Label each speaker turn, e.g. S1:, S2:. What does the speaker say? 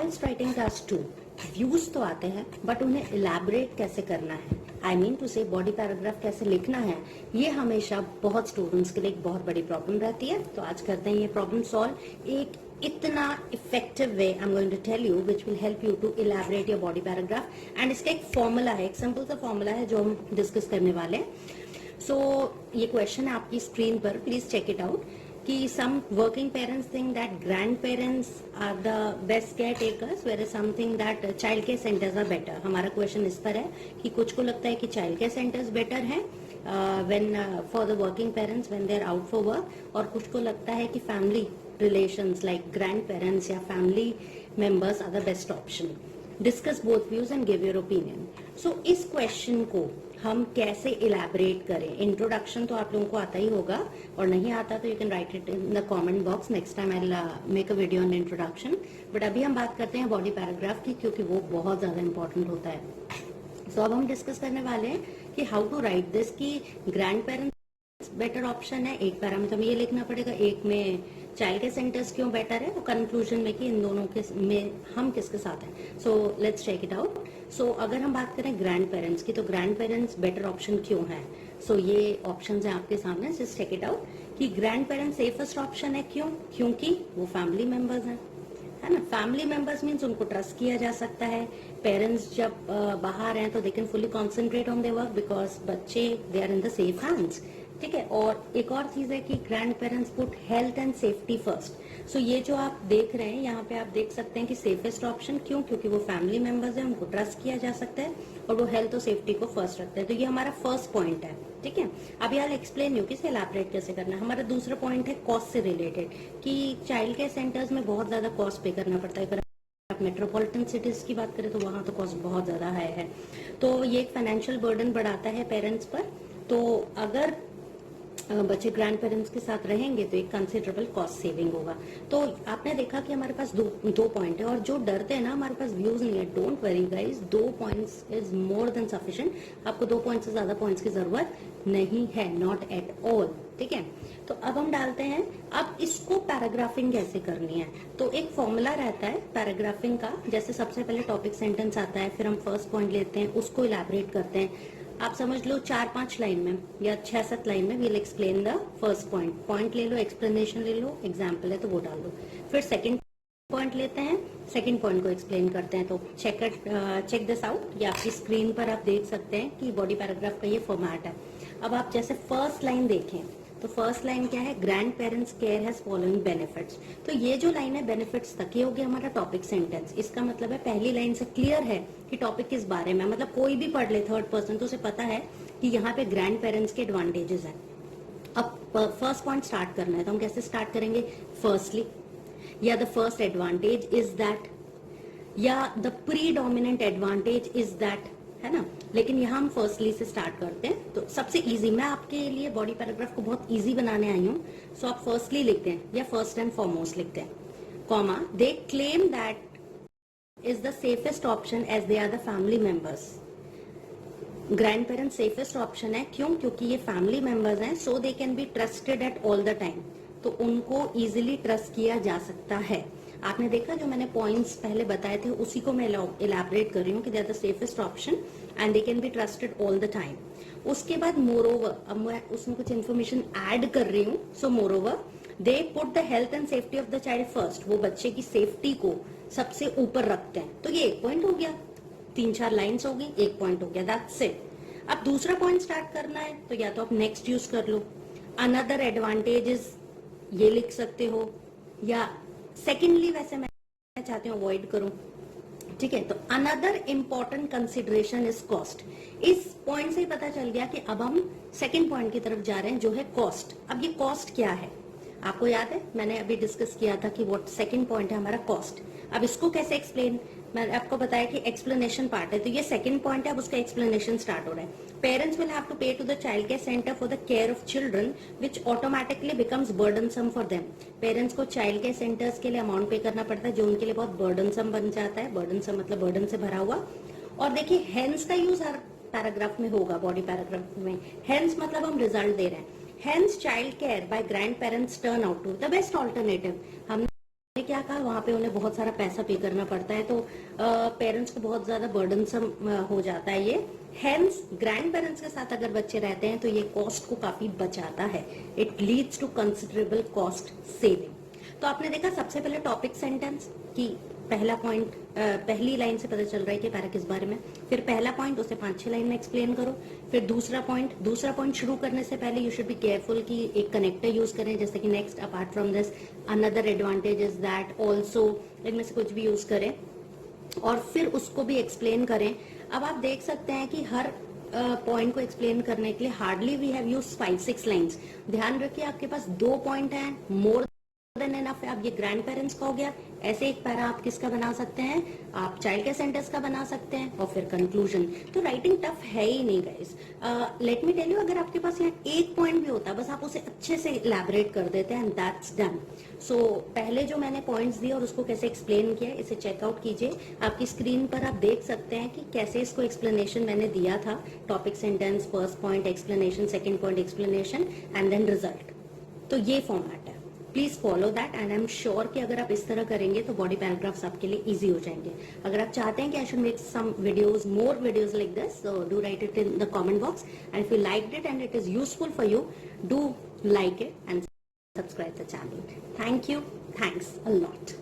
S1: वाइल्स writing class 2 views तो आते हैं बट उन्हें इलैबोरेट कैसे करना है, आई मीन टू से बॉडी पैराग्राफ कैसे लिखना है, ये हमेशा बहुत स्टूडेंट्स के लिए एक बहुत बड़ी प्रॉब्लम रहती है। तो आज करते हैं ये प्रॉब्लम सॉल्व एक इतना effective way I am going to tell you which will help you to elaborate your body paragraph. And इसका एक फॉर्मूला है, एक सिंपल सा फॉर्मूला है जो हम डिस्कस करने वाले हैं। सो ये क्वेश्चन है आपकी स्क्रीन पर, प्लीज चेक इट आउट कि some working parents think that grandparents are the best caretakers whereas something that child care centers are better। हमारा क्वेश्चन इस पर है कि कुछ को लगता है कि child care centers better है when for the working parents when they are out for work, और कुछ को लगता है कि family relations like grandparents या family members are the best option। Discuss both views and give your opinion. So इस question को हम कैसे इलैबोरेट करें। इंट्रोडक्शन तो आप लोगों को आता ही होगा, और नहीं आता तो you can write it in the comment box, next time I make a video on introduction. But अभी हम बात करते हैं बॉडी पैराग्राफ की, क्योंकि वो बहुत ज्यादा इंपॉर्टेंट होता है। सो अब हम डिस्कस करने वाले हैं कि हाउ टू राइट दिस, कि ग्रैंड पेरेंट्स बेटर ऑप्शन है, एक पैरामीटर में ये लिखना पड़ेगा, एक में चाइल्ड केयर सेंटर्स क्यों बेटर है, और कंक्लूजन में कि इन दोनों के में हम किसके साथ हैं। So let's check it out. So अगर हम बात करें ग्रैंड पेरेंट्स की, तो ग्रैंड पेरेंट्स बेटर ऑप्शन क्यों है। सो ये ऑप्शंस हैं आपके सामने, जस्ट चेक इट आउट कि ग्रैंड पेरेंट्स सेफेस्ट ऑप्शन है। क्यों? क्योंकि वो फैमिली मेंबर्स हैं, है ना। फैमिली मेंबर्स मीन्स उनको ट्रस्ट किया जा सकता है। पेरेंट्स जब बाहर हैं तो they can fully concentrate on their work because बच्चे they are in the safe hands, ठीक है। और एक और चीज है कि grandparents put health and safety first. So ये जो आप देख रहे हैं यहाँ पे, आप देख सकते हैं कि सेफेस्ट ऑप्शन क्यों, क्योंकि वो फैमिली मेंबर्स हैं, उनको ट्रस्ट किया जा सकता है और वो हेल्थ और सेफ्टी को फर्स्ट रखते हैं। तो ये हमारा फर्स्ट पॉइंट है, ठीक है। अभी यार एक्सप्लेन यू किसे इलैबोरेट कैसे करना है। हमारा दूसरा पॉइंट है कॉस्ट से रिलेटेड, कि चाइल्ड केयर सेंटर्स में बहुत ज्यादा कॉस्ट पे करना पड़ता है। आप मेट्रोपॉलिटन सिटीज की बात करें तो वहां तो कॉस्ट बहुत ज्यादा हाई है, तो ये एक फाइनेंशियल बर्डन बढ़ाता है पेरेंट्स पर। तो अगर बच्चे ग्रैंड पेरेंट्स के साथ रहेंगे तो एक कंसिडरेबल कॉस्ट सेविंग होगा। तो आपने देखा कि हमारे पास दो पॉइंट है, और जो डरते हैं ना हमारे पास व्यूज नहीं है, don't worry guys, 2 points is more than sufficient. आपको 2 पॉइंट से ज्यादा पॉइंट्स की जरूरत नहीं है, नॉट एट ऑल, ठीक है। तो अब हम डालते हैं, अब इसको पैराग्राफिंग कैसे करनी है। तो एक फॉर्मूला रहता है पैराग्राफिंग का, जैसे सबसे पहले टॉपिक सेंटेंस आता है, फिर हम फर्स्ट पॉइंट लेते हैं, उसको इलैबोरेट करते हैं। आप समझ लो 4-5 लाइन में या 6-7 लाइन में will explain the first point ले लो, एक्सप्लेनेशन ले लो, एग्जाम्पल है तो वो डाल दो। फिर सेकंड पॉइंट लेते हैं, सेकंड पॉइंट को एक्सप्लेन करते हैं। तो चेक दिस आउट, ये आपकी स्क्रीन पर आप देख सकते हैं कि बॉडी पैराग्राफ का ये फॉर्मेट है। अब आप जैसे फर्स्ट लाइन देखें तो फर्स्ट लाइन क्या है, grand parents care has following benefits. तो ये जो लाइन है बेनिफिट्स तक, ये हो गया हमारा टॉपिक सेंटेंस। इसका मतलब है पहली लाइन से क्लियर है कि टॉपिक किस बारे में, मतलब कोई भी पढ़ ले थर्ड पर्सन तो उसे पता है कि यहाँ पे ग्रैंड पेरेंट्स के एडवांटेजेस हैं। अब फर्स्ट पॉइंट स्टार्ट करना है, तो हम कैसे स्टार्ट करेंगे, फर्स्टली, या the first advantage is that, या the predominant advantage is that, है ना। लेकिन यहाँ हम फर्स्टली से स्टार्ट करते हैं। तो सबसे इजी, मैं आपके लिए बॉडी पैराग्राफ को बहुत इजी बनाने आई हूँ। सो आप फर्स्टली लिखते हैं या फर्स्ट एंड फॉरमोस्ट लिखते हैं, comma, they claim that is the safest option as they are the family members. Grandparents safest option है, क्यों? क्योंकि ये फैमिली मेंबर्स हैं, so they can be trusted at all the time. तो उनको easily trust किया जा सकता है। आपने देखा जो मैंने पॉइंट्स पहले बताए थे उसी को मैं इलैबोरेट कर रही हूँ कि they are the safest option and they can be trusted all the time. उसके बाद मोरओवर, अब मैं उसमें कुछ इन्फॉर्मेशन ऐड कर रही हूँ। So moreover they put the health and safety of the child first, वो बच्चे की सेफ्टी को सबसे ऊपर रखते हैं। तो ये एक पॉइंट हो गया, 3-4 लाइन्स होगी, एक पॉइंट हो गया, दैट्स इट। अब दूसरा पॉइंट स्टार्ट करना है तो या तो आप नेक्स्ट यूज कर लो, अनदर एडवांटेजेस ये लिख सकते हो, या सेकेंडली वैसे मैं चाहती हूँ अवॉइड करूं, ठीक है। तो another important consideration is cost. इस पॉइंट से ही पता चल गया कि अब हम सेकंड पॉइंट की तरफ जा रहे हैं जो है कॉस्ट। अब ये कॉस्ट क्या है, आपको याद है मैंने अभी डिस्कस किया था कि वो सेकंड पॉइंट है हमारा कॉस्ट। अब इसको कैसे एक्सप्लेन, मैंने आपको बताया कि एक्सप्लेनेशन पार्ट है, तो ये सेकंड पॉइंट है, अब उसका एक्सप्लेनेशन स्टार्ट हो रहा है। Parents will have to pay to the child care centre for the care of children which automatically becomes burdensome for them. Parents को चाइल्ड केयर सेंटर्स के लिए अमाउंट पे करना पड़ता है जो उनके लिए बहुत बर्डनसम बन जाता है। बर्डनसम मतलब बर्डन से भरा हुआ। और देखिए हेंस का यूज हर पैराग्राफ में होगा, बॉडी पैराग्राफ में। हेंस मतलब हम रिजल्ट दे रहे हैं। Hence child care by grandparents turn out to the best alternative. हमने क्या क्या कहा, वहां पे उन्हें बहुत सारा पैसा पे करना पड़ता है, तो पेरेंट्स को बहुत ज्यादा बर्डनसम हो जाता है ये। हेंस ग्रैंड पेरेंट्स के साथ अगर बच्चे रहते हैं तो ये कॉस्ट को काफी बचाता है। It leads to considerable cost saving. तो आपने देखा सबसे पहले टॉपिक सेंटेंस की पहला पॉइंट, पहली लाइन से पता चल रहा है कि पैरा किस बारे में। फिर पहला पॉइंट उसे 5-6 लाइन में एक्सप्लेन करो। फिर दूसरा पॉइंट शुरू करने से पहले यू शुड बी केयरफुल कि एक कनेक्टर यूज करें, जैसे कि next apart from this another advantage is that also, इनमें से कुछ भी यूज करें और फिर उसको भी एक्सप्लेन करें। अब आप देख सकते हैं कि हर पॉइंट को एक्सप्लेन करने के लिए hardly we have used 5-6 lines. ध्यान रखिए आपके पास 2 पॉइंट हैं, मोर देन एनफ है। अब ये ग्रैंड पेरेंट्स का हो गया, ऐसे एक पैरा आप किसका बना सकते हैं, आप चाइल्ड केयर सेंटर्स का बना सकते हैं और फिर कंक्लूजन। तो राइटिंग टफ है ही नहीं guys. Let me tell you, अगर आपके पास यहाँ एक पॉइंट भी होता, बस आप उसे अच्छे से इलैबोरेट कर देते हैं एंड दैट्स डन। सो पहले जो मैंने पॉइंट्स दिए और उसको कैसे एक्सप्लेन किया, इसे चेकआउट कीजिए। आपकी स्क्रीन पर आप देख सकते हैं कि कैसे इसको एक्सप्लेनेशन मैंने दिया था। Topic sentence, first point explanation, second point explanation and then result. तो ये फॉर्मेट है, please follow that and I am sure कि अगर आप इस तरह करेंगे तो बॉडी पैराग्राफ्स आपके लिए इजी हो जाएंगे। अगर आप चाहते हैं कि I should make some videos, more videos like this, so do write it in the comment box and if you liked it and it is useful for you, do like it and subscribe the channel. Thank you. Thanks a lot.